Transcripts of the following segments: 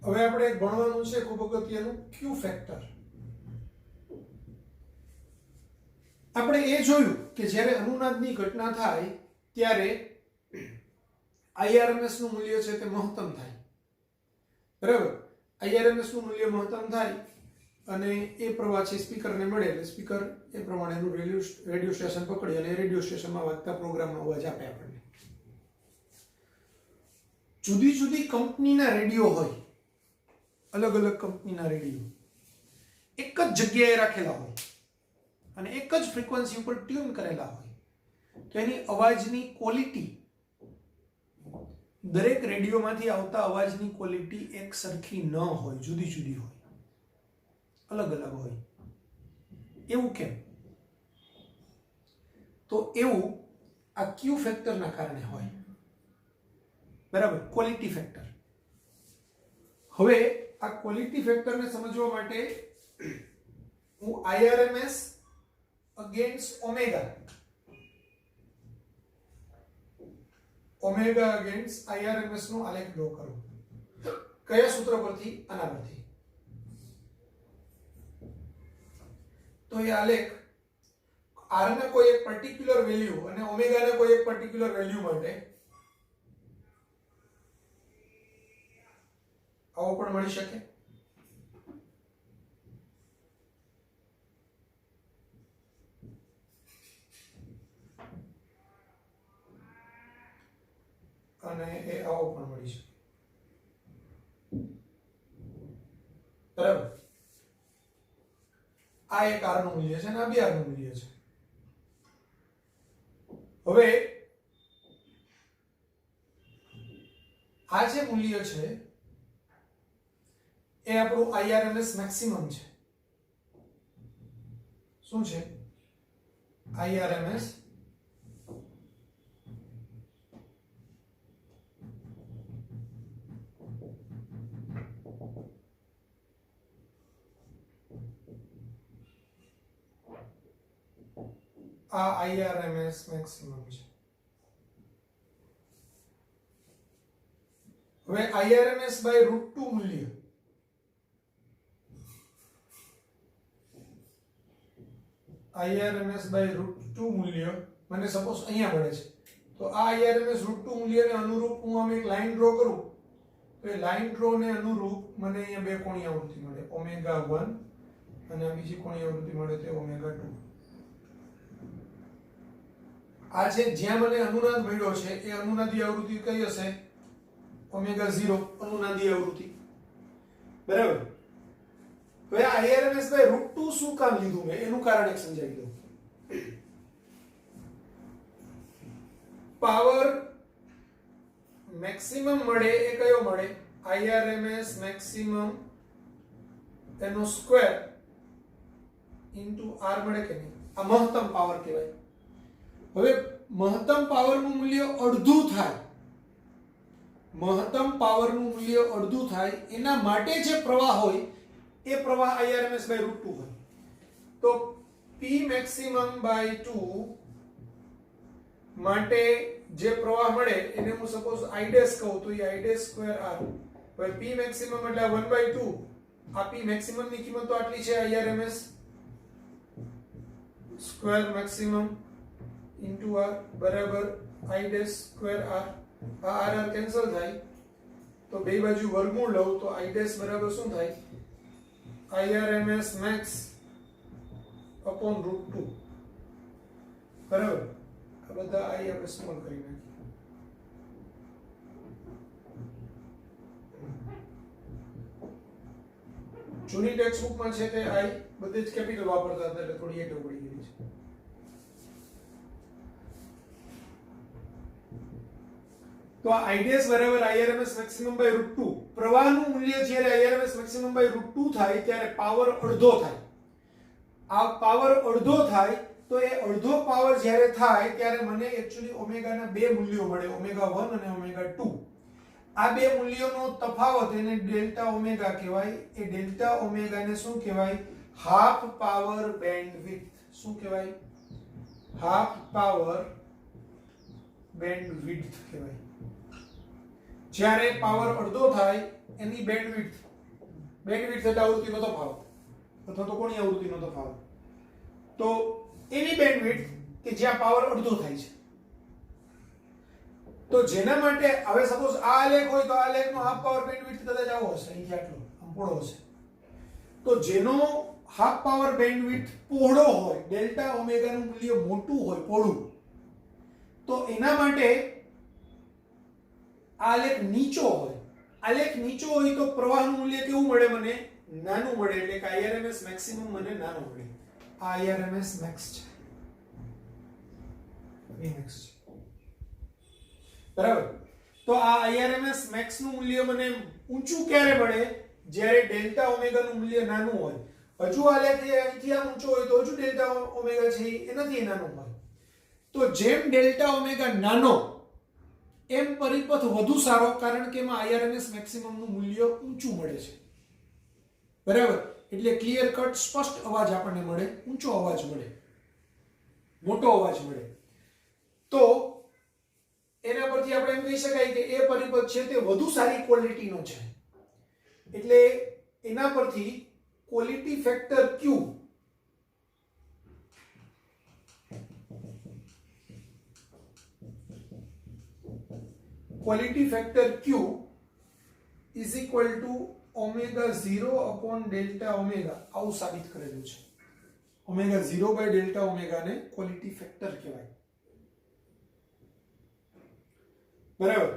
હવે આપણે એક ભણવાનું છે ખૂબ અગત્યનું ક્યુ ફેક્ટર. આપણે એ જોયું કે જ્યારે અનુનાદની ઘટના થાય ત્યારે IRMS નું મૂલ્ય છે તે મહત્તમ થાય. બરાબર, IRMS નું મૂલ્ય મહત્તમ થાય અને એ પ્રવાહ છે સ્પીકરને મળે એટલે સ્પીકર એ પ્રમાણેનું રેડિયો સ્ટેશન પકડી અને રેડિયો સ્ટેશનમાં વાગતા પ્રોગ્રામનો અવાજ આપે આપણને. જુદી જુદી કંપનીના રેડિયો હોય, અલગ અલગ કંપનીના રેડિયો એક જ જગ્યાએ રાખેલા હોય અને એક જ ફ્રીક્વન્સી ઉપર ટ્યુન કરેલા હોય તો એની અવાજની ક્વોલિટી, દરેક રેડિયોમાંથી આવતા અવાજની ક્વોલિટી એક સરખી ન હોય, જુદી જુદી હોય, અલગ અલગ હોય. એવું કેમ? તો એવું આ ક્યુ ફેક્ટરના કારણે હોય. બરાબર, ક્વોલિટી ફેક્ટર. હવે આ ક્વોલિટી ફેક્ટરને સમજવા માટે હું IRMS against omega against IRMS નો આલેખ ડ્રો કરું. કયા સૂત્ર પરથી? આના પરથી. તો એ આલેખ R ના કોઈ એક પર્ટિક્યુલર વેલ્યુ અને ઓમેગા ના કોઈ એક પર્ટિક્યુલર વેલ્યુ માટે આવો પણ મળી શકે. અને એ આવો પણ મળી શકે. બરાબર, આ એક R નું મૂલ્ય છે અને આ બે R નું મૂલ્ય છે. હવે આ જે મૂલ્ય છે એ આપણું IRMS મેક્સિમમ છે. શું છે? IRMS આ IRMS મેક્સિમમ છે. હવે IRMS બાય √2 મૂલ્ય IRMS બાય √2 મૂલ્ય મને સપોઝ અહીંયા મળે છે. તો આ IRMS √2 મૂલ્યને અનુરૂપ હું આમ એક લાઈન ડ્રો કરું તો એ લાઈન ડ્રો ને અનુરૂપ મને અહીંયા બે કોણીય આવૃત્તિ મળે, ઓમેગા 1 અને આ બીજી કોણીય આવૃત્તિ મળે તે ઓમેગા 2. આ છે જ્યાં મને અનુનાદ મળ્યો છે એ અનુનાદી આવૃત્તિ કઈ હશે? ઓમેગા 0 અનુનાદી આવૃત્તિ. બરાબર. હવે આ IRMS બાય √2 શું કામ લીધું મેં એનું કારણ એક સમજાવી દઉં. પાવર મેક્સિમમ મળે એ કયો મળે? IRMS મેક્સિમમ એનો સ્ક્વેર ઇન્ટુ R મળે કે નહીં? આ મહત્તમ પાવર કહેવાય. હવે મહત્તમ પાવરનું મૂલ્ય અડધું થાય, મહત્તમ પાવરનું મૂલ્ય અડધું થાય એના માટે જે પ્રવાહ હોય એ પ્રવાહ IRMS બાય √2 હોય. તો P maximum બાય 2 માટે જે પ્રવાહ મળે એને હું સપોઝ I ડેશ કહું તો એ I ડેશ સ્ક્વેર R. હવે P maximum એટલે 1/2. આ P maximum ની કિંમત તો આટલી છે, IRMS square maximum into R બરાબર I ડેશ સ્ક્વેર R. આ R કેન્સલ થાય તો બે બાજુ વર્ગમૂળ લઉં તો I ડેશ બરાબર શું થાય? IRMS max upon √2. બરાબર. આ બધા I આપણે સ્મોલ કરી નાખીએ. જૂની ટેક્સ્ટબુકમાં છે તે I બધે જ કેપિટલ વાપરતા હતા એટલે થોડી એટો પડી ગઈ છે. તો આ I ડેશ બરાબર IRMS મેક્સિમમ બાય √2. પ્રવાહનું મૂલ્ય જ્યારે IRMS મેક્સિમમ બાય √2 થાય ત્યારે પાવર અડધો થાય. આ પાવર અડધો થાય તો એ અડધો પાવર જ્યારે થાય ત્યારે મને એકચ્યુઅલી ઓમેગાના બે મૂલ્યો મળે, ઓમેગા 1 અને ઓમેગા 2. આ બે મૂલ્યોનો તફાવત એને ડેલ્ટા ઓમેગા કહેવાય. એ ડેલ્ટા ઓમેગાને શું કહેવાય? Half power bandwidth. શું કહેવાય? હાફ પાવર બેન્ડવિડ્થ કહેવાય. જ્યારે પાવર અડધો થાય એની બેન્ડવિડ્થ એટલે આવૃત્તિનો તફાવત અથવા તો કોની આવૃત્તિનો તફાવત, તો એની બેન્ડવિડ્થ કે જ્યાં પાવર અડધો થાય છે. તો જેના માટે હવે સપોઝ આ આલેખ હોય તો આ આલેખનો હાફ પાવર બેન્ડવિડ્થ કદાચ આવો હશે, અહીંથી આટલો આમ પહોળો હશે. તો જેનો હાફ પાવર બેન્ડવિડ્થ પહોળો હોય, ડેલ્ટા ઓમેગાનું મૂલ્ય મોટું હોય, પહોળું, તો એના માટે આલેખ નીચો હોય. આલેખ નીચો હોય તો પ્રવાહનું મૂલ્ય કેવું મળે? મને નાનું મળે. એટલે કે IRMS મેક્સિમમ મને નાનો મળે. આ IRMS મેક્સ છે, Vmax છે, બરાબર. તો આ IRMS મેક્સ નું મૂલ્ય મને ઊંચું ક્યારે મળે? જ્યારે ડેલ્ટા ઓમેગા નું મૂલ્ય નાનું હોય. હજુ આલેખ અહીંથી આમ ઊંચો હોય તો હજુ ડેલ્ટા ઓમેગા છે એનાથી નાનો હોય. તો જેમ ડેલ્ટા ઓમેગા નાનો એમ પરિપથ વધુ સારો, કારણ કે એમાં IRMS મેક્સિમમ નું મૂલ્ય ઊંચું મળે છે, બરાબર. એટલે ક્લિયર કટ સ્પષ્ટ અવાજ આપણને મળે, ઊંચો અવાજ મળે, મોટો અવાજ મળે. તો એના પરથી આપણે એમ કહી શકાય કે એ પરિપથ છે તે વધુ સારી ક્વોલિટીનો છે. એટલે એના પરથી quality factor Q is equal to omega 0 upon delta omega આવું સાબિત કરેલું છે. omega 0 by delta omega ને ક્વોલિટી ફેક્ટર કહેવાય, બરાબર.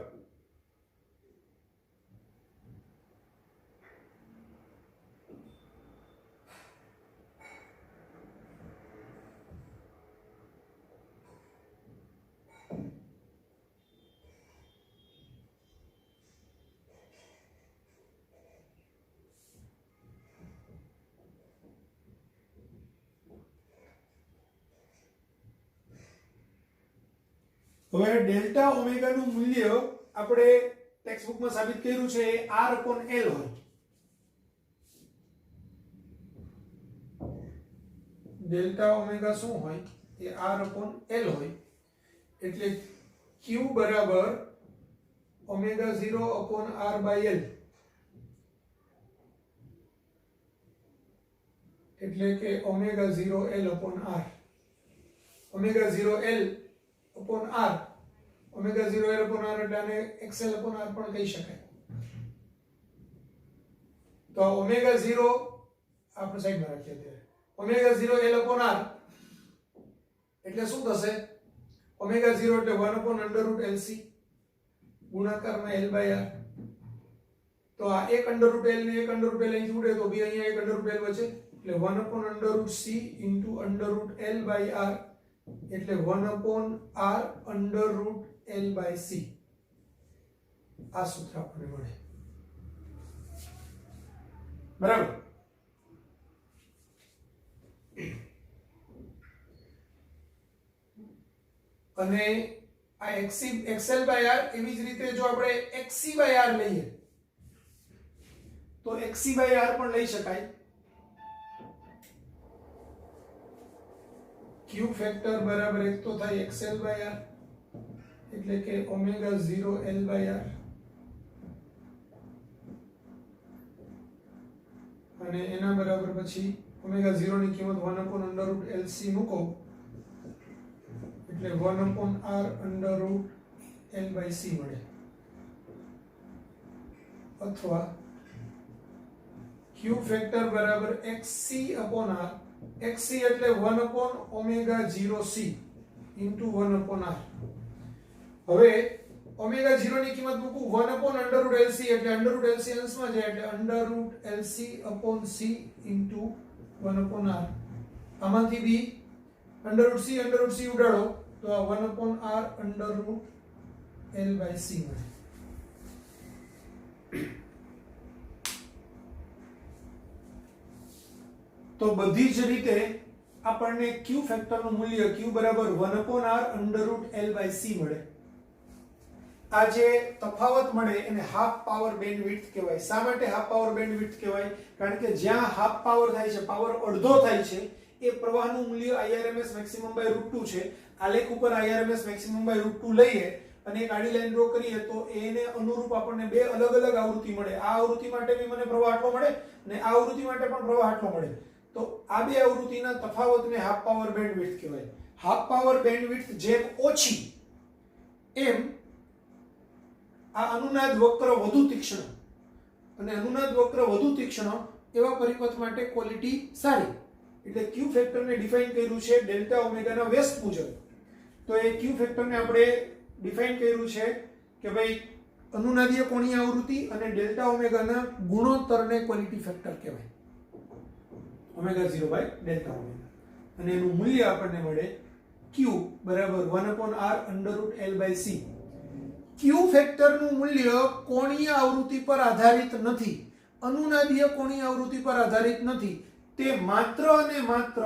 હવે ડેલ્ટા ઓમેગા નું મૂલ્ય આપણે ટેક્સ્ટ બુકમાં સાબિત કર્યું છે એ R/L હોય. ડેલ્ટા ઓમેગા શું હોય? એ R/L હોય. એટલે Q બરાબર ઓમેગા 0 upon R/L. એટલે કે omega 0 L upon R. Omega 0 L upon R, omega 0 L upon R એટલે આને XL upon R પણ કહી શકાય. તો omega 0 આપણે સાઈડમાં રાખીએ ત્યારે. omega 0 L upon R એટલે શું થશે? omega 0 એટલે 1 upon under root LC ગુણાકારમાં L by R. તો આ એક under root L ને એક under root L અહીંથી ઉડે તો બી અહીંયા એક under root L બચે. એટલે 1 upon under root C into under root L by R એટલે 1 upon R under root L by C. આ સૂત્ર આપણને મળે, બરાબર. અને આ XL by R એવી જ રીતે જો આપણે XC by R લઈએ તો XC by R પણ લઈ શકાય. Q ફેક્ટર બરાબર એક તો થાય XL by R એટલે કે omega 0 L by R અને એના બરાબર પછી omega 0 ની કિંમત 1 upon under root LC મૂકો એટલે 1 upon R under root L by C મળે. અથવા Q ફેક્ટર બરાબર XC upon R. XC એટલે 1 upon omega 0C into 1 upon R. હવે omega 0 ની કિંમત મૂકું 1 upon under root LC એટલે under root LC અંશમાં જાય એટલે under root LC upon C into 1 upon R. આમાંથી બી under root C ઉડાડો તો આ 1 upon R under root L by C મળે. તો બધી જ રીતે આપણને ક્યુ ફેક્ટરનું મૂલ્ય q બરાબર 1/r √l/c મળે. આ જે તફાવત મળે એને હાફ પાવર બેન્ડવિડ્થ કહેવાય. શા માટે હાફ પાવર બેન્ડવિડ્થ કહેવાય? કારણ કે જ્યાં હાફ પાવર થાય છે, પાવર અડધો થાય છે, એ પ્રવાહનું મૂલ્ય Irms maximum by √2 છે. આલેખ ઉપર Irms maximum by √2 લઈએ અને એક આડી લાઈન ડ્રો કરીએ તો એને અનુરૂપ આપણને બે અલગ અલગ આવૃત્તિ મળે. આ આવૃત્તિ માટે બી મને પ્રવાહ આટલો મળે અને આ આવૃત્તિ માટે પણ પ્રવાહ આટલો મળે. તો આ બે આવૃત્તિના તફાવતને હાફ પાવર બેન્ડવિડ્થ કહેવાય. હાફ પાવર બેન્ડવિડ્થ જેમ ઓછી એમ આ અનુનાદ વક્ર વધુ તીક્ષ્ણ, અને અનુનાદ વક્ર વધુ તીક્ષ્ણ એવા પરિપથ માટે ક્વોલિટી સારી. એટલે ક્યુ ફેક્ટરને ડિફાઇન કર્યું છે ડેલ્ટા ઓમેગાના વ્યસ્ત મુજબ. તો એ ક્યુ ફેક્ટરને આપણે ડિફાઇન કર્યું છે કે ભાઈ અનુનાદીય કોણીય આવૃત્તિ અને ડેલ્ટા ઓમેગાના ગુણોત્તરને ક્વોલિટી ફેક્ટર કહેવાય. Omega 0 by delta omega. અને એનું મૂલ્ય આપણને મળે q બરાબર 1/r √l/c. ક્યુ ફેક્ટરનું મૂલ્ય કોણીય આવૃત્તિ પર આધારિત નથી, અનુનાદીય કોણીય આવૃત્તિ પર આધારિત નથી. તે માત્ર અને માત્ર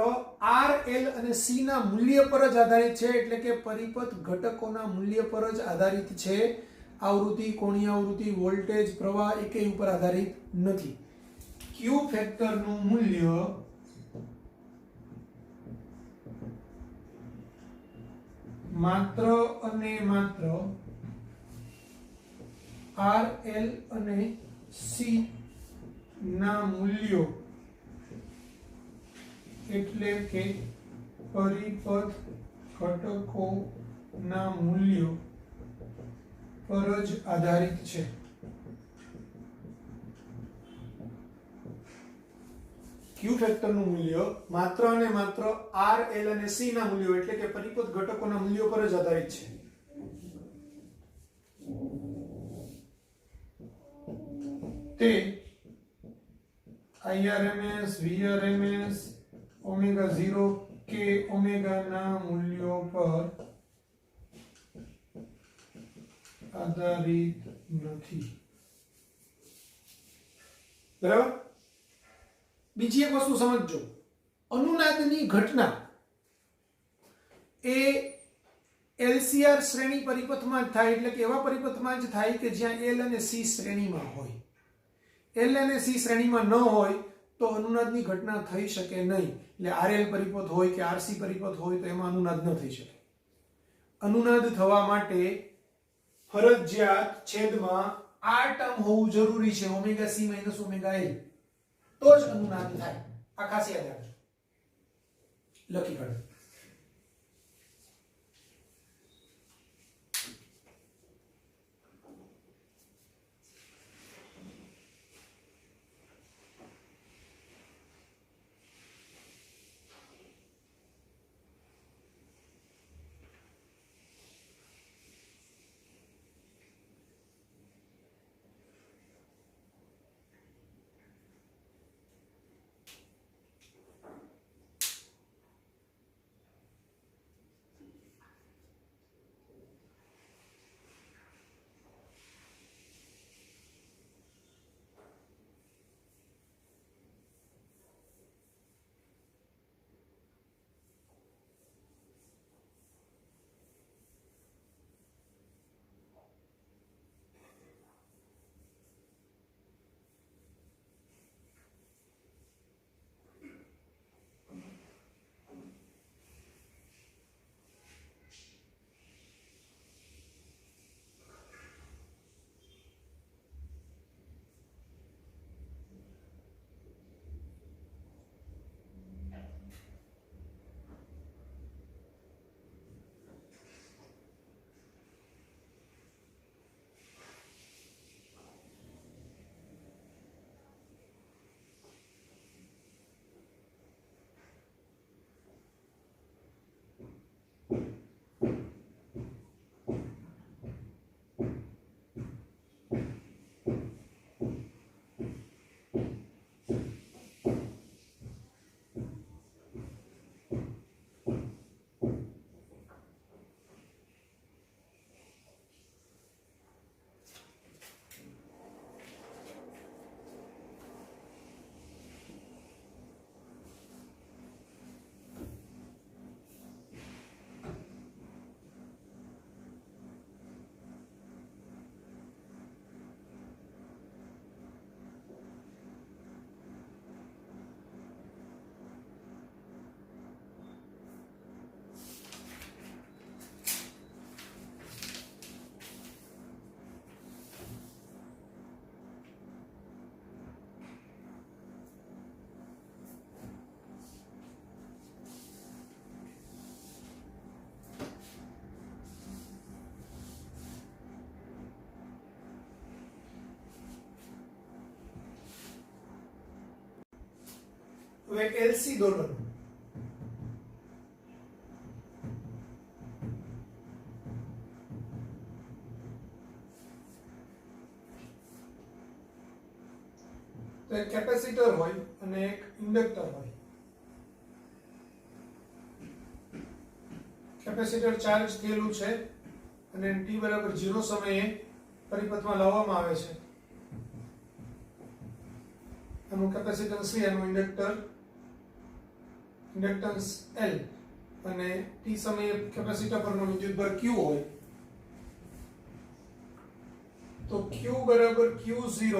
r, l અને c ના મૂલ્ય પર જ આધારિત છે. એટલે કે પરિપથ ઘટકોના મૂલ્ય પર જ આધારિત છે. આવૃત્તિ, કોણીય આવૃત્તિ, વોલ્ટેજ, પ્રવાહ એકેય ઉપર આધારિત નથી. ક્યુ ફેક્ટરનું મૂલ્ય માત્ર અને માત્ર r, l અને c ના મૂલ્યો એટલે કે પરિપથ ઘટકોના મૂલ્યો પર જ આધારિત છે. ક્યુ ફેક્ટરનું મૂલ્ય માત્ર અને માત્ર r, l અને c ના મૂલ્યો એટલે કે પરિપથ ઘટકોના મૂલ્યો પર જ આધારિત છે. તે Irms, Vrms, ઓમેગા 0 કે ઓમેગા ના મૂલ્યો પર આધારિત નથી. બરાબર? બીજી એક વસ્તુ સમજજો. અનુનાદની ઘટના એ LCR શ્રેણી પરિપથમાં જ થાય. એટલે કે એવા પરિપથમાં જ થાય કે જ્યાં L અને C શ્રેણીમાં હોય. L અને C શ્રેણીમાં ન હોય તો અનુનાદની ઘટના થઈ શકે નહીં. એટલે RL પરિપથ હોય કે RC પરિપથ હોય તો એમાં અનુનાદ ન થઈ શકે. અનુનાદ થવા માટે ફરજિયાત છેદમાં આ ટર્મ હોવું જરૂરી છે, ઓમેગા C - ઓમેગા L, તો જ અનુનાદ થાય. આ ખાસ યાદ રાખજો. લખી કાઢો. હવે એલસી દોલન, તો એક કેપેસિટર હોય અને એક ઇન્ડક્ટર હોય. કેપેસિટર ચાર્જ થયેલું છે અને t બરાબર 0 સમયે પરિપથમાં લાવવામાં આવે છે. આનું કેપેસિટન્સ છે, આનું ઇન્ડક્ટન્સ L અને t સમયે કેપેસિટર પરનો વિદ્યુતભાર Q હોય. તો Q બરાબર Q0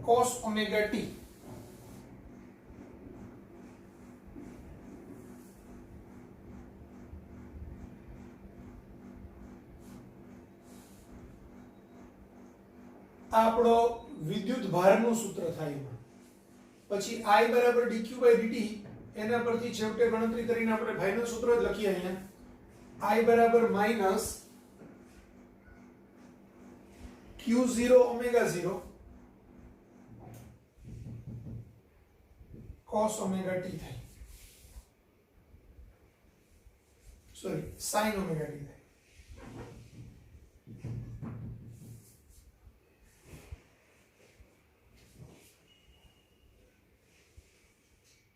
cos omega t. આ આપણો વિદ્યુત ભારનું સૂત્ર થાય. એમાં પછી I બરાબર dq dt, એના પરથી છેવટે ગણતરી કરીને આપણે ભાઈનું સૂત્ર જ લખીએ. અહીંયા I બરાબર minus q0 omega 0 cos omega t થાય, સોરી sin omega t થાય.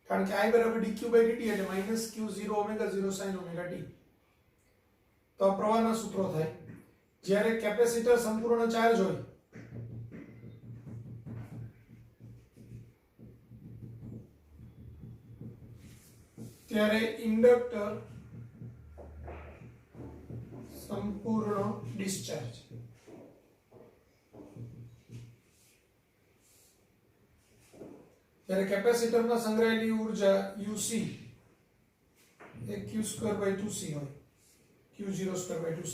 કારણ કે I બરાબર dq dt એટલે minus q0 omega 0 sin omega t. તો આ પ્રવાહના સૂત્રો થાય. જ્યારે કેપેસિટર સંપૂર્ણ ચાર્જ હોય ત્યારે ઇન્ડક્ટર સંપૂર્ણ ડિસ્ચાર્જ. જ્યારે કેપેસિટરમાં સંગ્રહાયેલી ઊર્જા UC એ q²/2c હોય, q0²/2c.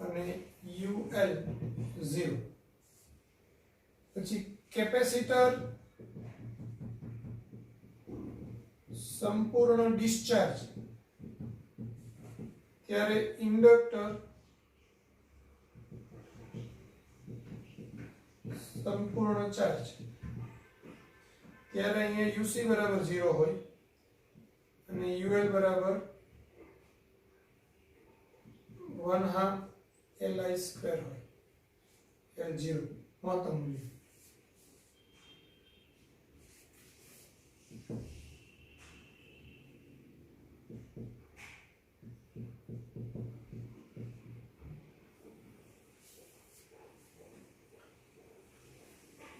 અને UL 0. પછી કેપેસિટર સંપૂર્ણ ડિસ્ચાર્જ ત્યારે ઇન્ડક્ટર સંપૂર્ણ ચાર્જ. ત્યારે અહીંયા UC બરાબર 0 હોય અને UL બરાબર 1/2 Li² હોય. L0 મહત્તમ મૂલ્ય.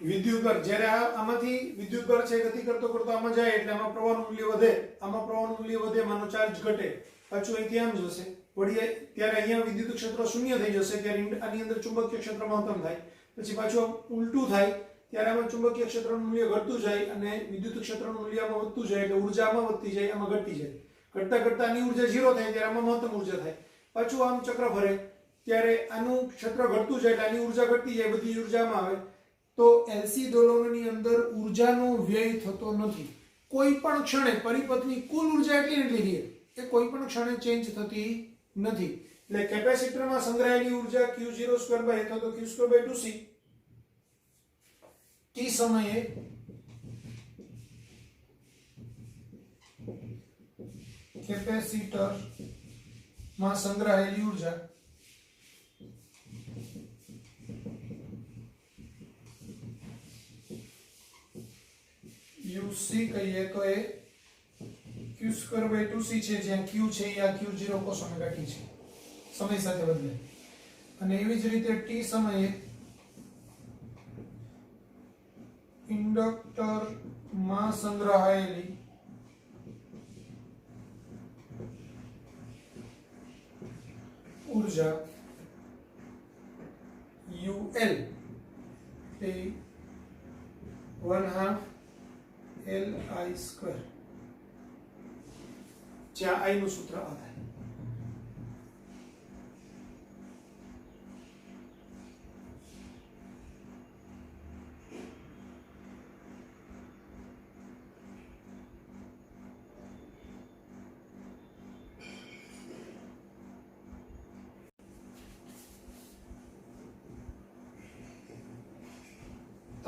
વિદ્યુતભાર જ્યારે આમાંથી વિદ્યુતભાર છે ગતિ કરતો કરતો આમાં જાય એટલે આમાં પ્રવાહનું મૂલ્ય વધે, આમાં પ્રવાહનું મૂલ્ય વધે, માનો ચાર્જ ઘટે, પાછું અહીંથી આમ જશે વળી, ત્યારે અહીંયા વિદ્યુત ક્ષેત્ર શૂન્ય થઈ જશે, ત્યારે આની અંદર ચુંબકીય ક્ષેત્ર મહત્તમ થાય. પછી પાછું ઉલટું થાય ત્યારે આમાં ચુંબકીય ક્ષેત્રનું મૂલ્ય ઘટતું જાય અને વિદ્યુત ક્ષેત્રનું મૂલ્ય આમાં વધતું જાય, એટલે ઊર્જા આમાં વધતી જાય, આમાં ઘટતી જાય. ઘટતા ઘટતા આની ઊર્જા 0 થાય ત્યારે આમાં મહત્તમ ઊર્જા થાય. પાછું આમ ચક્ર ફરે ત્યારે આનું ક્ષેત્ર ઘટતું જાય એટલે આની ઊર્જા ઘટતી જાય, બધી ઊર્જા આમાં આવે. તો એલસી દોલનોની અંદર ઊર્જાનો વ્યય થતો નથી. કોઈ પણ ક્ષણે પરિપથની કુલ ઊર્જા એટલી ને એટલી રહે, એ કોઈ પણ ક્ષણે ચેન્જ થતી નથી. એટલે કેપેસિટરમાં સંગ્રહાયેલી ઊર્જા q0² અથવા તો q²/2c t સમયે કેપેસિટરમાં સંગ્રહાયેલી ઊર્જા UC કહીએ તો એ q²/2c છે, જ્યાં q છે એ આ q0 cos omega t છે, સમય સાથે બદલે. અને એવી જ રીતે t સમયે ઇન્ડક્ટરમાં સંગ્રહાયેલી ઊર્જા UL એ 1/2 Li², જ્યાં I નું સૂત્ર આ થાય.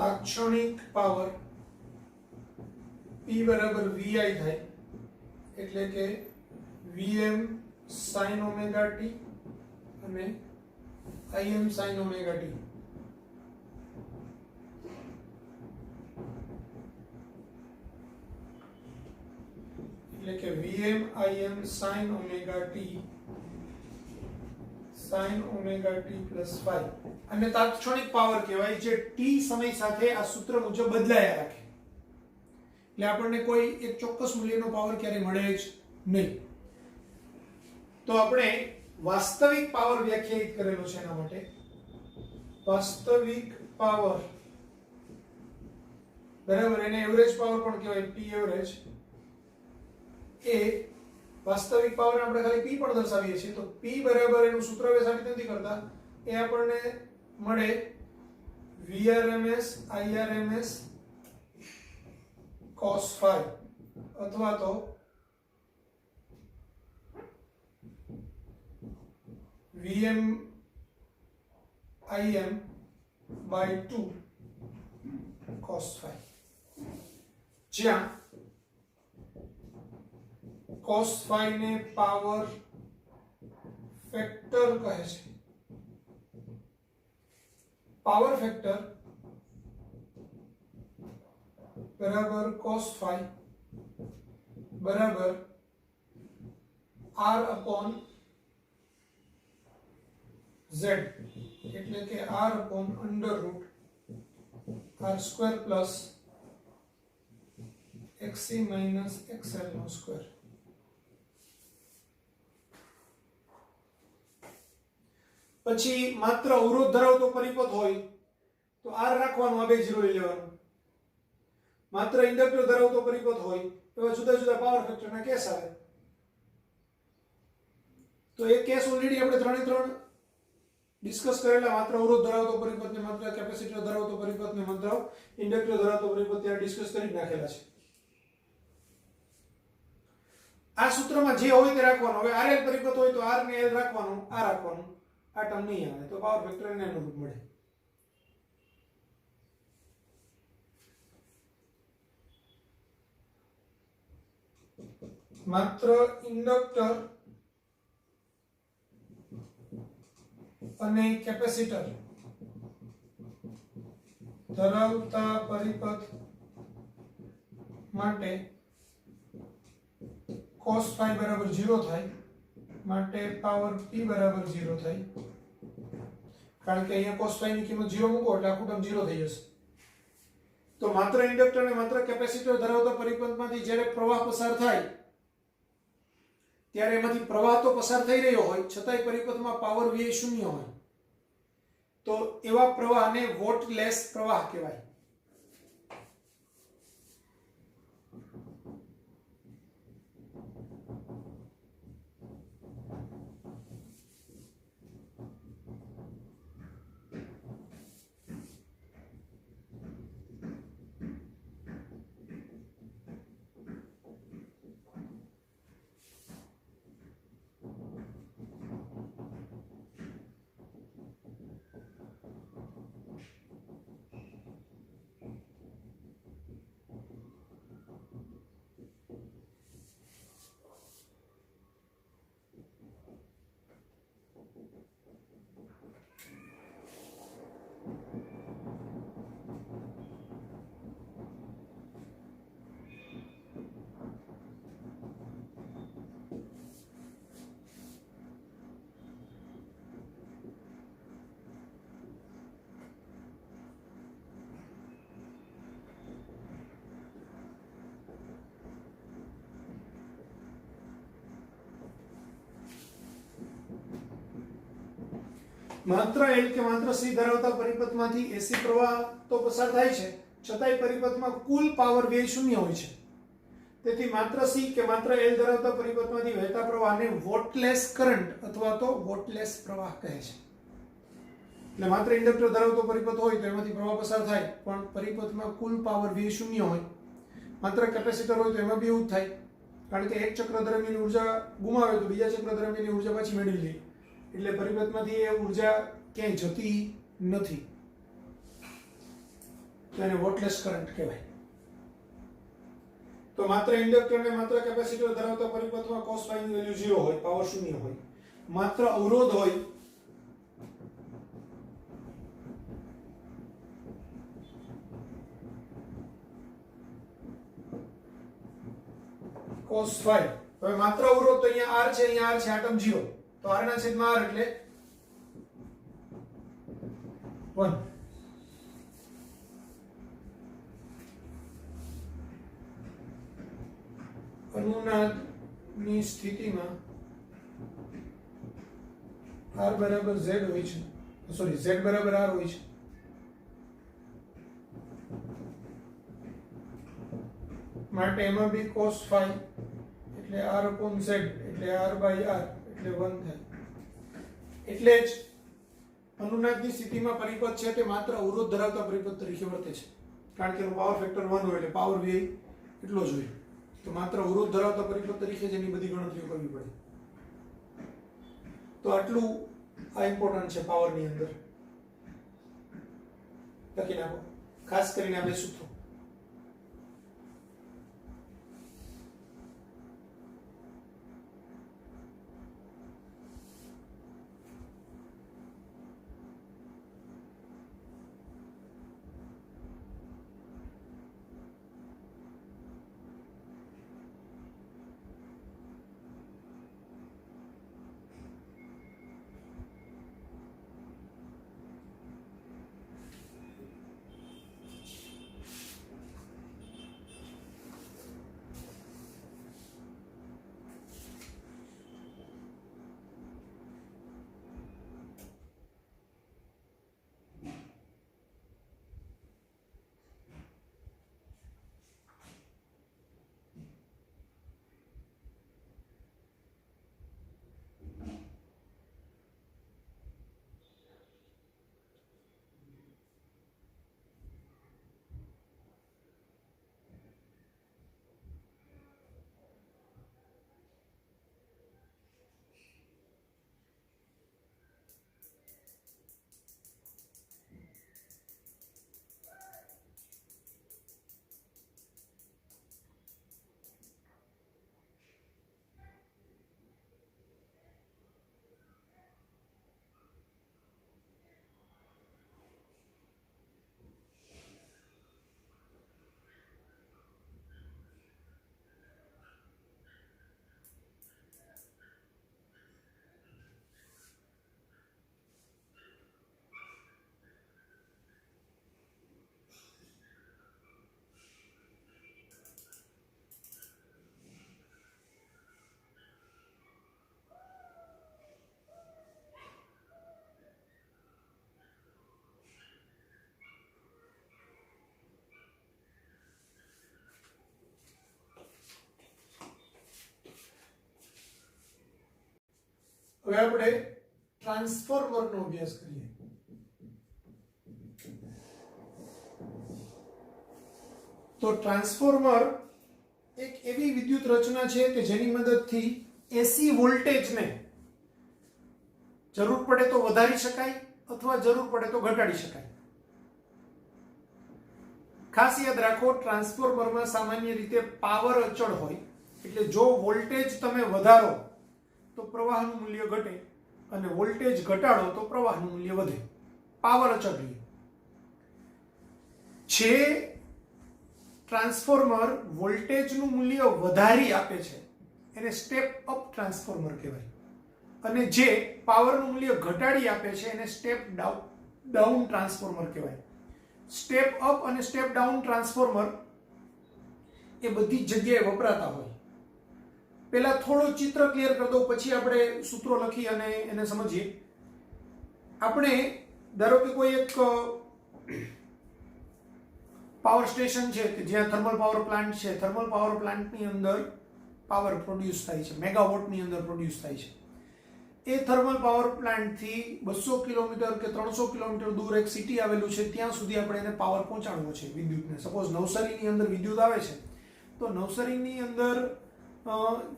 તાત્ક્ષણિક પાવર P બરાબર VI થાય એટલે કે Vm sin omega t અને Im sin omega t. એટલે કે Vm Im sin omega t plus phi અને તાત્ક્ષણિક પાવર કહેવાય જે t સમય સાથે આ સૂત્ર મુજબ બદલાયા રાખે. એટલે આપણને કોઈ એક ચોક્કસ મૂલ્યનો પાવર ક્યારે મળે જ નહીં. તો આપણે વાસ્તવિક પાવર વ્યાખ્યાયિત કરેલો છે એના માટે. વાસ્તવિક પાવર બરાબર, એને એવરેજ પાવર પણ કહેવાય, P એવરેજ. એ વાસ્તવિક પાવર આપણે ખાલી P પણ દર્શાવીએ છીએ. તો P બરાબર એનું સૂત્ર હવે સાબિત નથી કરતા, એ આપણને મળે Vrms Irms cos phi અથવા તો Vm Im by 2 cos phi, જ્યાં cos phi ને પાવર ફેક્ટર કહે છે. પાવર ફેક્ટર બરાબર cos phi બરાબર r upon z, એટલે કે r upon under root r square plus xc minus xl નો સ્ક્વેર. પછી માત્ર અવરોધ ધરાવતો પરિપથ હોય તો r રાખવાનું, આ બે 0 લઈ લેવાનું. માત્ર ઇન્ડક્ટર ધરાવતો પરિપથ હોય એવા જુદા જુદા પાવર ફેક્ટરના કેસ આવે. તો એ કેસ ઓલરેડી આપણે ત્રણે ત્રણ ડિસ્કસ કરેલા. માત્ર અવરોધ ધરાવતો પરિપથ ને માત્ર કેપેસિટર ધરાવતો પરિપથ ને માત્ર ઇન્ડક્ટર ધરાવતો પરિપથ ત્યાં ડિસ્કસ કરી નાખેલા છે. આ સૂત્રમાં જે હોય તે રાખવાનું. હવે RL પરિપથ હોય તો R ને L રાખવાનું, આ રાખવાનું, આ ટર્મ નહીં આવે તો પાવર ફેક્ટર એને અનુરૂપ મળે. માત્ર ઇન્ડક્ટર અને કેપેસિટર ધરાવતા પરિપથ માટે cos phi બરાબર 0 થાય, માટે પાવર P બરાબર 0 થાય. કારણ કે અહીંયા cos phi ની કિંમત 0 મૂકો એટલે આખું ટર્મ 0 થઈ જશે. તો માત્ર ઇન્ડક્ટર અને માત્ર કેપેસિટર ધરાવતા પરિપથમાંથી જ્યારે પ્રવાહ પસાર થાય ત્યારે એમાંથી પ્રવાહ તો પસાર થઈ રહ્યો હોય છતાંય પરિપથમાં પાવર વ્યય શૂન્ય હોય, તો એવા પ્રવાહને વોટલેસ પ્રવાહ કહેવાય. માત્ર L કે માત્ર C ધરાવતા પરિપથમાંથી એસી પ્રવાહ તો પસાર થાય છે છતાંય પરિપથમાં કુલ પાવર વ્યય શૂન્ય હોય છે. તેથી માત્ર C કે માત્ર L ધરાવતા પરિપથમાંથી વહેતા પ્રવાહને વોટલેસ કરંટ અથવા તો વોટલેસ પ્રવાહ કહે છે. એટલે માત્ર ઇન્ડક્ટર ધરાવતો પરિપથ હોય તો એમાંથી પ્રવાહ પસાર થાય પણ પરિપથમાં કુલ પાવર વ્યય શૂન્ય હોય. માત્ર કેપેસિટર હોય તો એમાં બી એવું જ થાય, કારણ કે એક ચક્ર દરમિયાન ઊર્જા ગુમાવે તો બીજા ચક્ર દરમિયાન ઊર્જા પાછી મેળવી લે. એટલે પરિપથમાંથી એ ઊર્જા ક્યાંય જતી નથી. તો એને વોટલેસ કરંટ કહેવાય. તો માત્ર ઇન્ડક્ટર ને માત્ર કેપેસિટર ધરાવતા પરિપથમાં cos phi ની વેલ્યુ 0 હોય, પાવર શૂન્ય હોય. માત્ર અવરોધ હોય cos phi. હવે માત્ર અવરોધ તો અહીંયા r છે, અહીંયા r છે, આ ટર્મ 0. તો r ના છેદમાં r એટલે 1. અનુનાદની સ્થિતિમાં r બરાબર z હોય છે, સોરી z બરાબર r હોય છે. માટે એમાં બી cos phi એટલે r upon z એટલે r by r એટલે 1 થાય. એટલે જ અનુનાદની સ્થિતિમાં પરિપથ છે તે માત્ર અવરોધ ધરાવતા પરિપથ તરીકે વર્તે છે, કારણ કે એનો પાવર ફેક્ટર 1 હોય એટલે પાવર વ્યય એટલો જ હોય. તો માત્ર અવરોધ ધરાવતા પરિપથ તરીકે જ એની બધી ગણતરીઓ કરવી પડે. તો આટલું આ ઇમ્પોર્ટન્ટ છે પાવરની અંદર. લખી નાખો ખાસ કરીને આ બે સૂત્રો. હવે આપણે ટ્રાન્સફોર્મરનો અભ્યાસ કરીએ. તો ટ્રાન્સફોર્મર એક એવી વિદ્યુત રચના છે કે જેની મદદથી એસી વોલ્ટેજને જરૂર પડે તો વધારી શકાય અથવા જરૂર પડે તો ઘટાડી શકાય. ખાસ યાદ રાખો, ટ્રાન્સફોર્મરમાં સામાન્ય રીતે પાવર અચળ હોય, એટલે જો વોલ્ટેજ તમે વધારો તો પ્રવાહનું મૂલ્ય ઘટે અને વોલ્ટેજ ઘટાડો તો પ્રવાહનું મૂલ્ય વધે. પાવર અચળ રહે છે. ટ્રાન્સફોર્મર વોલ્ટેજનું મૂલ્ય વધારી આપે છે એને સ્ટેપ અપ ટ્રાન્સફોર્મર કહેવાય, અને જે પાવરનું મૂલ્ય ઘટાડી આપે છે એને સ્ટેપ ડાઉન ટ્રાન્સફોર્મર કહેવાય. સ્ટેપ અપ અને સ્ટેપ ડાઉન ટ્રાન્સફોર્મર એ બધી જગ્યાએ વપરાતા હોય. પહેલા થોડું ચિત્ર ક્લિયર કરી દઉં, પછી આપણે સૂત્રો લખી અને એને સમજીએ. આપણે ધારો કે કોઈ એક પાવર સ્ટેશન છે કે જ્યાં થર્મલ પાવર પ્લાન્ટ છે, થર્મલ પાવર પ્લાન્ટની અંદર પાવર પ્રોડ્યુસ થાય છે, મેગાવોટની અંદર પ્રોડ્યુસ થાય છે. એ થર્મલ પાવર પ્લાન્ટથી 200 કિલોમીટર કે 300 કિલોમીટર દૂર એક સિટી આવેલું છે, ત્યાં સુધી આપણે એને પાવર પહોંચાડવો છે વિદ્યુતને. સપોઝ નવસારીની અંદર વિદ્યુત આવે છે, તો નવસારીની અંદર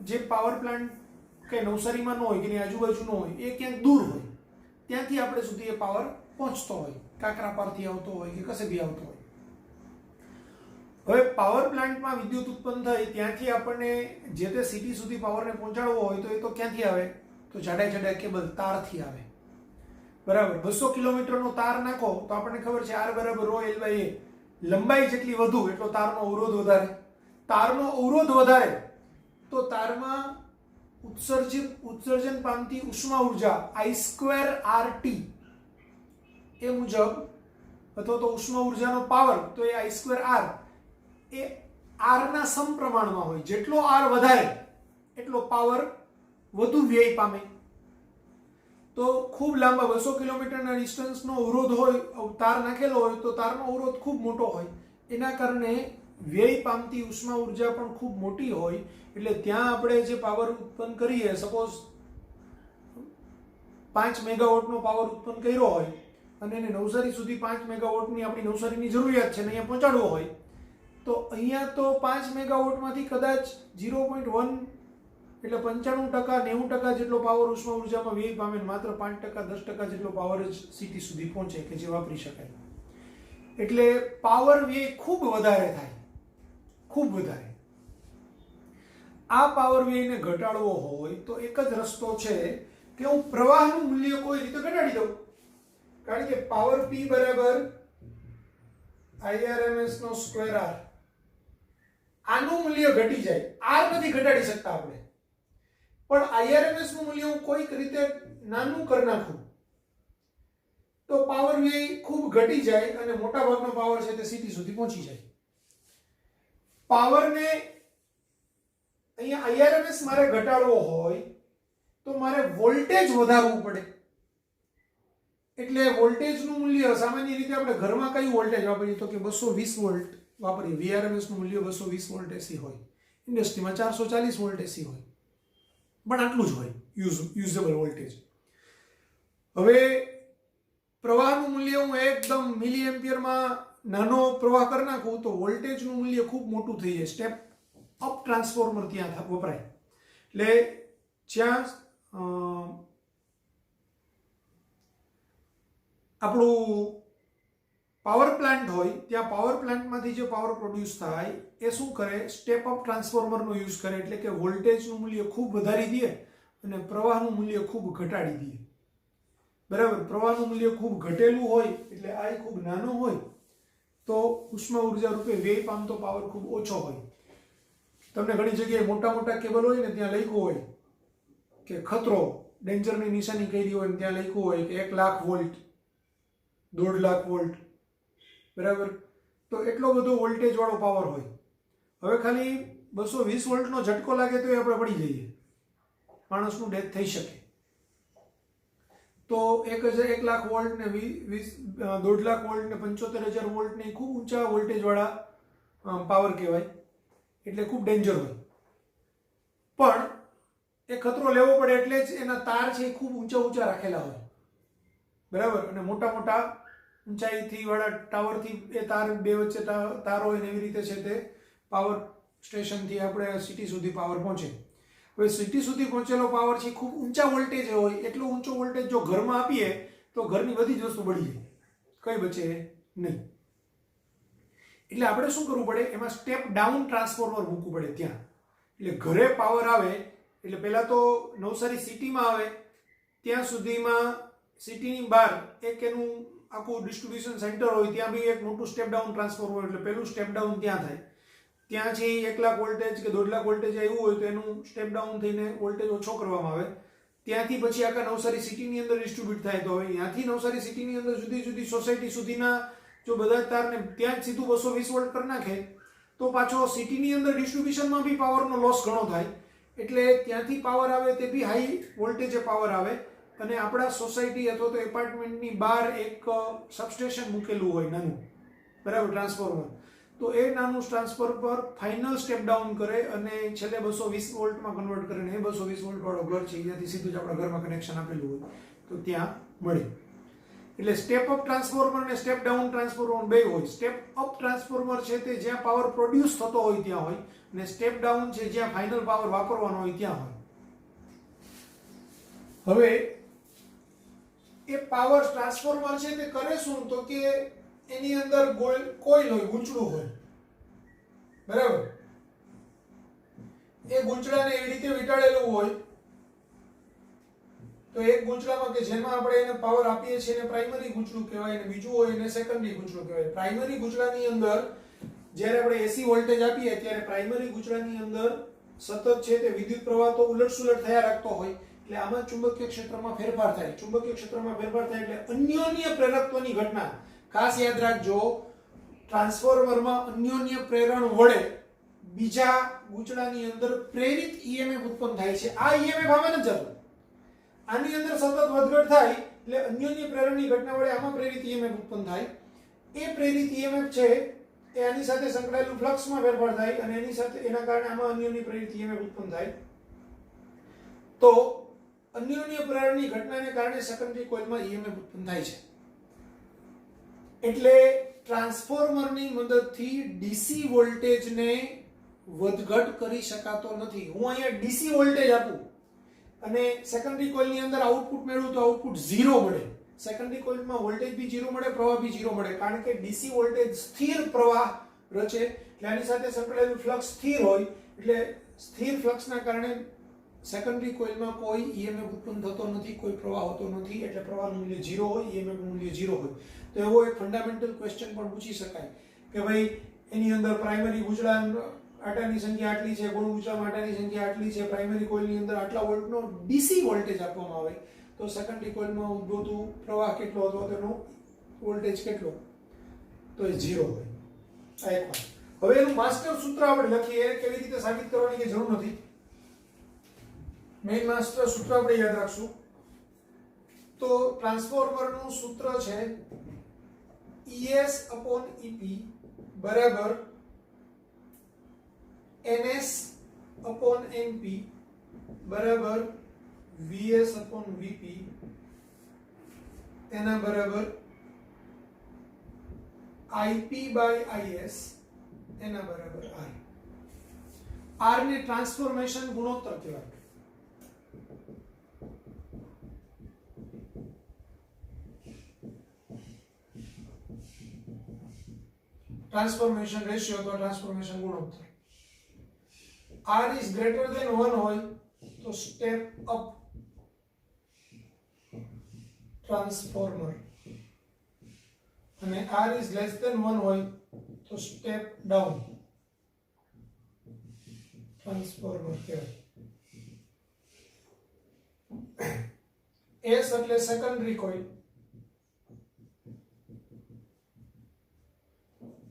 જે પાવર પ્લાન્ટ કે નવસારીમાં ન હોય કે એની આજુબાજુ ન હોય, એ ક્યાંક દૂર હોય, ત્યાંથી આપણે સુધી એ પાવર પહોંચતો હોય, કાકરાપારથી આવતો હોય કે કશે બી આવતો હોય. હવે પાવર પ્લાન્ટમાં વિદ્યુત ઉત્પન્ન થઈ ત્યાંથી આપણને જે તે સિટી સુધી પાવરને પહોંચાડવો હોય તો એ તો ક્યાંથી આવે? તો જાડા જાડા કેબલ તારથી આવે, બરાબર. 200 કિલોમીટરનો તાર નાખો તો આપણને ખબર છે R બરાબર ρ L/A. લંબાઈ જેટલી વધુ એટલો તારનો અવરોધ વધારે. તારનો અવરોધ વધારે તો તારમાં ઉત્સર્જન પામતી ઉષ્મા ઉર્જા I2RT એ મુજબ, અથવા તો ઉષ્મા ઉર્જાનો પાવર તો એ I2R એ R ના સમપ્રમાણમાં હોય. જેટલો R વધારે એટલો પાવર વધુ વ્યય પામે. તો ખૂબ લાંબા 200 કિલોમીટરના ડિસ્ટન્સનો અવરોધ હોય, તાર નાખેલો હોય તો તારનો અવરોધ ખૂબ મોટો હોય, એના કારણે વ્યય પામતી ઉષ્મા ઉર્જા પણ ખૂબ મોટી હોય. એટલે ત્યાં આપણે જે પાવર ઉત્પન્ન કરીએ, સપોઝ 5 મેગાવોટનો પાવર ઉત્પન્ન કર્યો હોય અને એને નવસારી સુધી 5 મેગાવોટની આપણી નવસારીની જરૂરિયાત છે ને અહીંયા પહોંચાડવો હોય, તો અહીંયા તો 5 મેગાવોટમાંથી કદાચ 0.1 એટલે 95% 90% જેટલો પાવર ઉષ્મા ઉર્જામાં વ્યય પામે, માત્ર 5% 10% જેટલો પાવર જ સિટી સુધી પહોંચે કે જે વાપરી શકાય. એટલે પાવર વ્યય ખૂબ વધારે થાય, ખૂબ વધારે. આ પાવર વ્યયને ઘટાડવો હોય તો એક જ રસ્તો છે કે હું પ્રવાહનું મૂલ્ય કોઈ રીતે ઘટાડી દઉં. કારણ કે પાવર P બરાબર IRMS નો સ્ક્વેર R. આનું મૂલ્ય ઘટી જાય. R નથી ઘટાડી શકતા આપણે, પણ IRMS નું મૂલ્ય હું કોઈક રીતે નાનું કરી નાખું તો પાવર વ્યય ખૂબ ઘટી જાય અને મોટા ભાગનો પાવર છે તે સિટી સુધી પહોંચી જાય. પાવરને અહીંયા IRMS મારે ઘટાડવો હોય તો મારે વોલ્ટેજ વધારવું પડે. એટલે વોલ્ટેજનું મૂલ્ય સામાન્ય રીતે આપણે ઘરમાં કયું વોલ્ટેજ વાપરીએ તો કે 220 વોલ્ટ વાપરીએ. VRMS નું મૂલ્ય 220 વોલ્ટ AC હોય, ઇન્ડસ્ટ્રીમાં 440 વોલ્ટ AC હોય, પણ આટલું જ હોય યુઝેબલ વોલ્ટેજ. હવે પ્રવાહનું મૂલ્ય હું એકદમ મિલી એમ્પિયરમાં નાનો પ્રવાહ કરી નાખું તો વોલ્ટેજનું મૂલ્ય ખૂબ મોટું થઈ જાય. સ્ટેપ અપ ટ્રાન્સફોર્મર ત્યાં વપરાય. એટલે જ્યાં આપણું પાવર પ્લાન્ટ હોય ત્યાં પાવર પ્લાન્ટમાંથી જે પાવર પ્રોડ્યુસ થાય એ શું કરે? સ્ટેપ અપ ટ્રાન્સફોર્મરનો યુઝ કરે. એટલે કે વોલ્ટેજનું મૂલ્ય ખૂબ વધારી દે અને પ્રવાહનું મૂલ્ય ખૂબ ઘટાડી દે, બરાબર. પ્રવાહનું મૂલ્ય ખૂબ ઘટેલું હોય એટલે I ખૂબ નાનો હોય તો ઉષ્મા ઉર્જા રૂપે વ્યય પામતો પાવર ખૂબ ઓછો હોય. તમને ઘણી જગ્યાએ મોટા મોટા કેબલ હોય ને ત્યાં લખ્યું હોય કે ખતરો, ડેન્જરની નિશાની કરી હોય ને ત્યાં લખ્યું હોય કે 1 લાખ વોલ્ટ, 1.5 લાખ વોલ્ટ, બરાબર. તો એટલો બધો વોલ્ટેજ વાળો પાવર હોય. હવે ખાલી 220 વોલ્ટનો ઝટકો લાગે તો આપણે પડી જઈએ, માણસનું ડેથ થઈ શકે. તો 1 લાખ વોલ્ટ ને 1.5 લાખ વોલ્ટ ને 75,000 વોલ્ટ ને ખૂબ ઊંચા વોલ્ટેજ વાળા પાવર કહેવાય. એટલે ખૂબ ડેન્જર હોય. પણ એ ખતરો લેવો પડે એટલે જ એના તાર છે એ ખૂબ ઊંચા રાખેલા હોય, બરાબર. અને મોટા મોટા ઊંચાઈથી વાળા ટાવરથી એ તાર બે વચ્ચે તાર હોય ને એવી રીતે છે તે પાવર સ્ટેશનથી આપણે સિટી સુધી પાવર પહોંચે. હવે સિટી સુધી પહોંચેલો પાવર છે ખૂબ ઊંચા વોલ્ટેજ હોય. એટલો ઊંચો વોલ્ટેજ જો ઘરમાં આપીએ તો ઘરની બધી જ વસ્તુ બળી જાય, કઈ બચે નહીં. એટલે આપણે શું કરવું પડે? એમાં સ્ટેપ ડાઉન ટ્રાન્સફોર્મર મૂકવું પડે ત્યાં. એટલે ઘરે પાવર આવે એટલે પહેલા તો નવસારી સિટીમાં આવે ત્યાં સુધીમાં સિટીની બહાર એક એનું આખું ડિસ્ટ્રીબ્યુશન સેન્ટર હોય, ત્યાં બી એક મોટું સ્ટેપ ડાઉન ટ્રાન્સફોર્મર હોય. એટલે પહેલું સ્ટેપ ડાઉન ત્યાં થાય. ત્યાં છે 1 લાખ વોલ્ટેજ કે 1.5 લાખ વોલ્ટેજ આવ્યું હોય તો એનું સ્ટેપ ડાઉન થઈને વોલ્ટેજ ઓછો કરવામાં આવે. ત્યાંથી પછી આખા નવસારી સિટીની અંદર ડિસ્ટ્રીબ્યુટ થાય. તો હવે ત્યાંથી નવસારી સિટીની અંદર જુદી જુદી સોસાયટી સુધીના જો બધા તારને ત્યાં જ સીધું 220 વોલ્ટ કરી નાખે તો પાછો સિટીની અંદર ડિસ્ટ્રીબ્યુશનમાં બી પાવરનો લોસ ઘણો થાય. એટલે ત્યાંથી પાવર આવે તે બી હાઈ વોલ્ટેજે પાવર આવે. અને આપણા સોસાયટી અથવા તો એપાર્ટમેન્ટની બહાર એક સબસ્ટેશન મૂકેલું હોય નાનું, બરાબર, ટ્રાન્સફોર્મર. તો એ નાનું ટ્રાન્સફોર્મર ફાઇનલ સ્ટેપ ડાઉન કરે અને છેલ્લે 220 વોલ્ટમાં કન્વર્ટ કરે. ને એ 220 વોલ્ટ વાળો ઘર છે ત્યાંથી સીધું જ આપણા ઘરમાં કનેક્શન આપેલું હોય તો ત્યાં મળે. એટલે સ્ટેપ અપ ટ્રાન્સફોર્મર અને સ્ટેપ ડાઉન ટ્રાન્સફોર્મર બે હોય. સ્ટેપ અપ ટ્રાન્સફોર્મર છે તે જ્યાં પાવર પ્રોડ્યુસ થતો હોય ત્યાં હોય, અને સ્ટેપ ડાઉન છે જ્યાં ફાઇનલ પાવર વાપરવાનો હોય ત્યાં હોય. હવે એ પાવર ટ્રાન્સફોર્મર છે તે કરે શું? તો કે એની અંદર કોઇલ હોય, ગૂંચળું હોય, બરાબર એ ગૂંચળાને એવી રીતે વીંટાળેલું હોય તો એક ગૂંચળામાં કે જેમાં આપણે એને પાવર આપીએ છીએ એને પ્રાઇમરી ગૂંચળું કહેવાય અને બીજું હોય એને સેકન્ડરી ગૂંચળું કહેવાય. પ્રાઇમરી ગૂંચળાની અંદર જ્યારે આપણે એસી વોલ્ટેજ આપીએ ત્યારે પ્રાઇમરી ગૂંચળાની અંદર સતત છે તે વિદ્યુત પ્રવાહ તો ઉલટસુલટ થયા રાખતો હોય એટલે આમાં ચુંબકીય ક્ષેત્રમાં ફેરફાર થાય. ચુંબકીય ક્ષેત્રમાં ફેરફાર થાય એટલે અન્યોન્ય પ્રેરકત્વની ઘટના. ખાસ યાદ રાખજો, ટ્રાન્સફોર્મરમાં અન્યોન્ય પ્રેરણ વડે બીજા ગૂંચળાની અંદર પ્રેરિત ઈએમએફ ઉત્પન્ન થાય છે. આ ઈએમએફ આમાં નથી જતો, આની અંદર સતત વધઘટ થાય એટલે અન્યોન્ય પ્રેરણની ઘટના વડે આમાં પ્રેરિત ઈએમએફ ઉત્પન્ન થાય. એ પ્રેરિત ઈએમએફ છે એ આની સાથે સંકળાયેલું ફ્લક્સમાં ફેરફાર થાય અને એની સાથે એના કારણે આમાં અન્યોન્ય પ્રેરિત ઈએમએફ ઉત્પન્ન થાય. તો અન્યોન્ય પ્રેરણની ઘટનાને કારણે સેકન્ડરી કોઇલમાં ઈએમએફ ઉત્પન્ન થાય છે. એટલે ટ્રાન્સફોર્મરની મદદથી ડીસી વોલ્ટેજને વધઘટ કરી શકાતો નથી. હું અહીંયા ડીસી વોલ્ટેજ આપું અને સેકન્ડરી કોઇલની અંદર આઉટપુટ મેળવું તો આઉટપુટ 0 મળે. સેકન્ડરી કોઇલમાં વોલ્ટેજ બી 0 મળે, પ્રવાહ બી 0 મળે, કારણ કે ડીસી વોલ્ટેજ સ્થિર પ્રવાહ રચે એટલે આની સાથે સંકળાયેલું ફ્લક્સ સ્થિર હોય એટલે સ્થિર ફ્લક્સના કારણે સેકન્ડરી કોઇલમાં કોઈ ઈએમએફ ઉત્પન્ન થતો નથી, કોઈ પ્રવાહ હોતો નથી એટલે પ્રવાહનું મૂલ્ય 0 હોય, ઈએમએફ નું મૂલ્ય 0 હોય. તો એવો એક ફંડામેન્ટલ ક્વેશ્ચન પણ પૂછી શકાય કે ભાઈ એની અંદર પ્રાઇમરી ગૂંચળા આટાની સંખ્યા આટલી છે, ગુણ ગૂંચળામાં આટાની સંખ્યા આટલી છે, પ્રાઇમરી કોઇલની અંદર આટલા વોલ્ટનો ડીસી વોલ્ટેજ આપવામાં આવે તો સેકન્ડરી કોઇલમાં ઉદ્ભવતું પ્રવાહ કેટલો હતો, તેનો વોલ્ટેજ કેટલો, તો એ 0 હોય. આ એક વાત. હવે એનું માસ્ટર સૂત્ર આપણે લખીએ, કેવી રીતે સાબિત કરવાની કે જરૂર નથી. મેઇન માસ્ટર સૂત્ર આપણે યાદ રાખશું. તો ટ્રાન્સફોર્મરનું સૂત્ર છે ES/EP બરાબર NS/NP બરાબર VS/VP એના બરાબર IP/IS એના બરાબર R. R ને ટ્રાન્સફોર્મેશન ગુણોત્તર કહેવાય. ટ્રાન્સફોર્મેશન રેશિયો તો ટ્રાન્સફોર્મેશન ગુણોત્તર. R is greater than 1 હોય તો સ્ટેપ અપ ટ્રાન્સફોર્મર અને R is less than 1 હોય તો સ્ટેપ ડાઉન ટ્રાન્સફોર્મર કહેવાય. S એટલે સેકન્ડરી કોઇલ,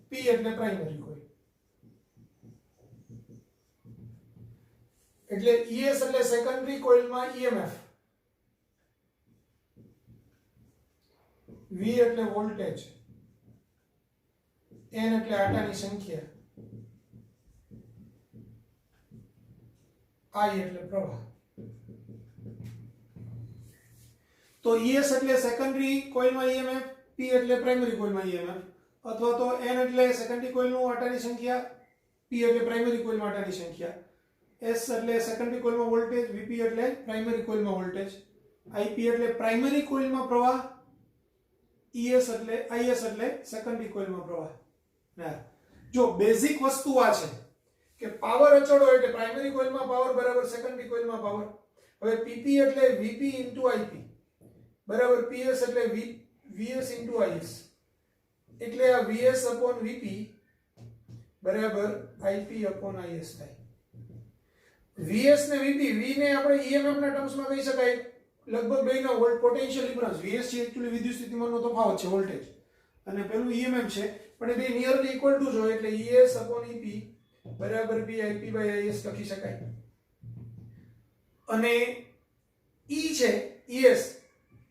P એટલે પ્રાઇમરી કોઇલ. એટલે ES એટલે સેકન્ડરી કોઇલમાં EMF, V એટલે વોલ્ટેજ, N એટલે આટાની સંખ્યા, I એટલે પ્રવાહ. તો ES એટલે સેકન્ડરી કોઇલમાં EMF, P એટલે પ્રાઇમરી કોઇલમાં EMF, અથવા તો N એટલે સેકન્ડરી કોઇલનું આટાની સંખ્યા, P એટલે પ્રાઇમરી કોઇલમાં આટાની સંખ્યા, S એટલે સેકન્ડરી કોઇલમાં વોલ્ટેજ, VP એટલે પ્રાઇમરી કોઇલમાં વોલ્ટેજ, IP એટલે પ્રાઇમરી કોઇલમાં પ્રવાહ, IS એટલે સેકન્ડરી કોઇલમાં પ્રવાહ. ના, જો બેઝિક વસ્તુ આ છે કે પાવર અચળ હોય એટલે પ્રાઇમરી કોઇલમાં પાવર બરાબર સેકન્ડરી કોઇલમાં પાવર. હવે PP એટલે VP * IP બરાબર PS એટલે VS * IS એટલે આ VS/VP બરાબર IP/IS થાય. VS ને VP, V ને આપણે EMF ના ટર્મ્સમાં કહી શકાય લગભગ બેના વોલ્ટ પોટેન્શિયલ ડિફરન્સ. VS છે એક્ચ્યુઅલી વિદ્યુત સ્થિતિમાનનો તફાવત છે વોલ્ટેજ અને પેલું EMF છે પણ એ બે નિયરલી ઇક્વલ ટુ જ હોય એટલે ES/EP બરાબર IP/IS લખી શકાય. અને E છે ES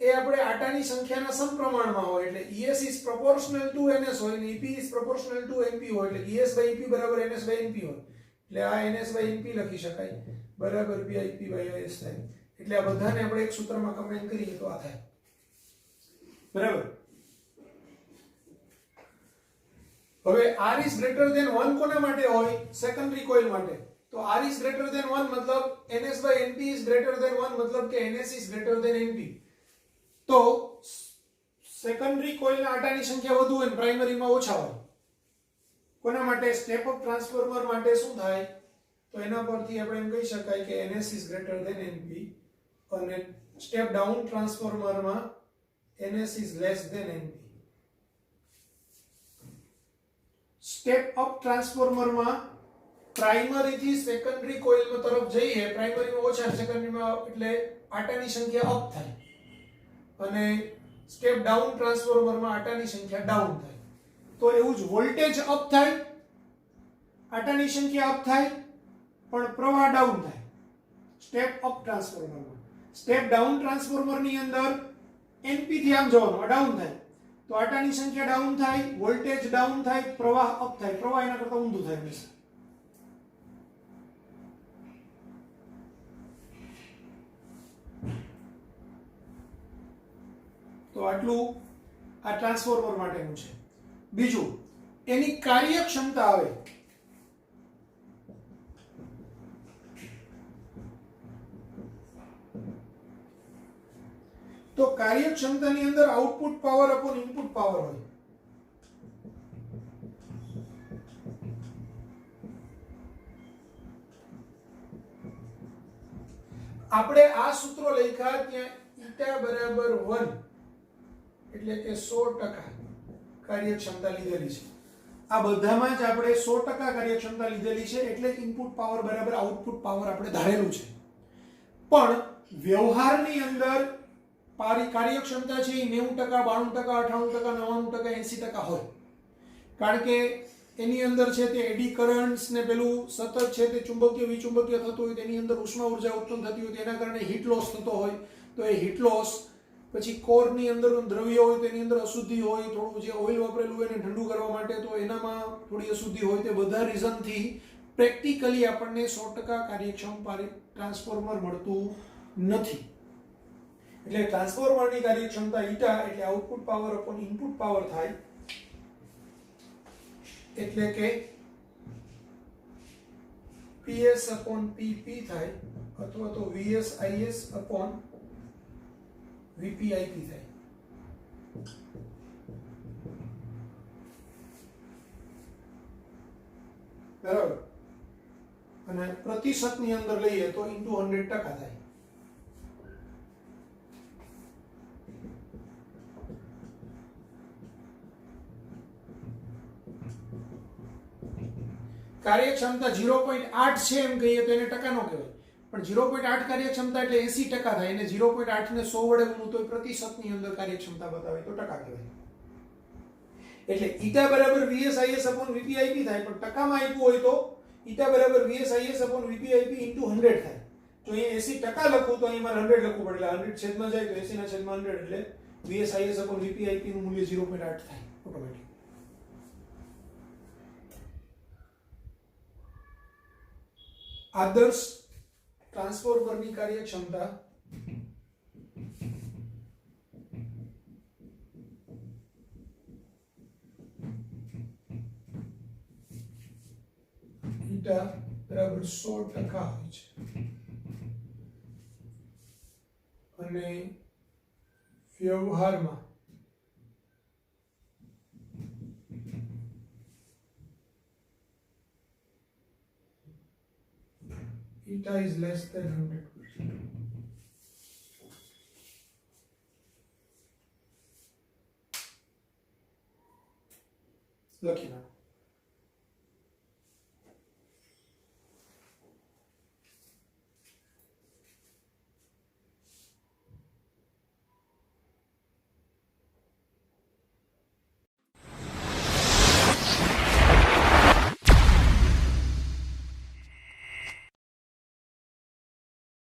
એ આપણે આટાની સંખ્યાના સમપ્રમાણમાં હોય એટલે ES is proportional to NS હોય અને EP is proportional to NP હોય એટલે ES/EP બરાબર NS/NP હોય એટલે આ NS/NP લખી શકાય બરાબર IP/IS થાય. એટલે આ બધાને આપણે એક સૂત્રમાં કમ્બાઈન કરીએ તો આ થાય. બરાબર. હવે R is greater than 1 કોના માટે હોય? સેકન્ડરી કોઇલ માટે. તો R is greater than 1 મતલબ NS/NP is greater than 1 મતલબ કે NS is greater than NP. તો સેકન્ડરી કોઇલના આટાની સંખ્યા વધુ હોય અને પ્રાઇમરીમાં ઓછા હોય. કોના માટે સ્ટેપ અપ ટ્રાન્સફોર્મર માટે શું થાય તો એના પરથી આપણે એમ કહી શકાય કે NS is greater than NP અને સ્ટેપ ડાઉન ટ્રાન્સફોર્મરમાં NS is less than NP. Step up ટ્રાન્સફોર્મરમાં પ્રાઇમરી થી સેકન્ડરી કોઇલ તરફ જઈએ, પ્રાઇમરીમાં ઓછા સેકન્ડરીમાં એટલે આટાની સંખ્યા અપ થાય અને સ્ટેપ ડાઉન ટ્રાન્સફોર્મરમાં આટાની સંખ્યા ડાઉન થાય. તો એવું જ વોલ્ટેજ અપ થાય, આટાની સંખ્યા અપ થાય પણ પ્રવાહ ડાઉન થાય સ્ટેપ અપ ટ્રાન્સફોર્મરમાં. સ્ટેપ ડાઉન ટ્રાન્સફોર્મરની અંદર NP થી આમ જવાનું, ડાઉન થાય તો આટાની સંખ્યા ડાઉન થાય, વોલ્ટેજ ડાઉન થાય, પ્રવાહ અપ થાય. પ્રવાહ એના કરતા ઊંધું થાય હંમેશા. તો આટલું આ ટ્રાન્સફોર્મર માટેનું છે. બીજું એની કાર્યક્ષમતા આવે. તો કાર્યક્ષમતાની અંદર output power upon input power હોય. આપણે આ સૂત્રો લખ્યા ત્યાં ઈટા બરાબર 1 એટલે કે 100% કાર્યક્ષમતા લીધેલી છે. આ બધામાં જ આપણે 100% કાર્યક્ષમતા લીધેલી છે એટલે ઇનપુટ પાવર બરાબર આઉટપુટ પાવર આપણે ધારેલું છે. પણ વ્યવહારની અંદર કાર્યક્ષમતા છે એ 90%, 92%, 98%, 99%, 80% હોય. કારણ કે એની અંદર છે તે એડી કરન્ટ્સ ને પેલું સતત છે તે ચુંબકીય વિચુંબકીય થતું હોય, તેની અંદર ઉષ્મા ઉર્જા ઉત્પન્ન થતી હોય, તેના કારણે હીટ લોસ થતો હોય. તો એ હીટ લોસ પછી કોરની અંદર દ્રવ્ય હોય તેની અંદર અશુદ્ધિ હોય, થોડું જે ઓઇલ વાપરેલું હોય એને ઠંડુ કરવા માટે તો એનામાં થોડી અશુદ્ધિ હોય. તે બધા રીઝનથી પ્રેક્ટિકલી આપણને 100% કાર્યક્ષમ ટ્રાન્સફોર્મર મળતું નથી. એટલે ટ્રાન્સફોર્મરની કાર્યક્ષમતા ઈટા એટલે output power upon input power થાય. એટલે કે PS અપોન PP થાય અથવા તો VS IS upon VP IP થાય. બરાબર. અને પ્રતિશતની અંદર લઈએ તો * 100% થાય. કાર્યક્ષમતા 0.8 છે એમ કહીએ તો એને ટકા નો કહેવાય, પણ 0.8 કાર્યક્ષમતા એટલે 80% થાય અને 0.8 ને 100 વડે ગુણો તો પ્રતિશતની અંદર કાર્યક્ષમતા બતાવે તો ટકા કહેવાય. એટલે ઈટા બરાબર VS IS upon VP IP થાય, પણ ટકામાં આપ્યું હોય તો ઈટા બરાબર VS IS upon VP IP into 100 થાય. જો અહીંયા 80% લખું તો અહીં મારે 100 લખવું પડે, એટલે 100 છેદમાં જાય તો 80 ના છેદમાં 100 એટલે VS IS upon VP IP નું મૂલ્ય 0.8 થાય ઓટોમેટિક. આદર્શ ટ્રાન્સફોર્મરની કાર્યક્ષમતા ઈટા બરાબર 100% હોય છે અને વ્યવહારમાં eta is less than 100%. લખી નાખો.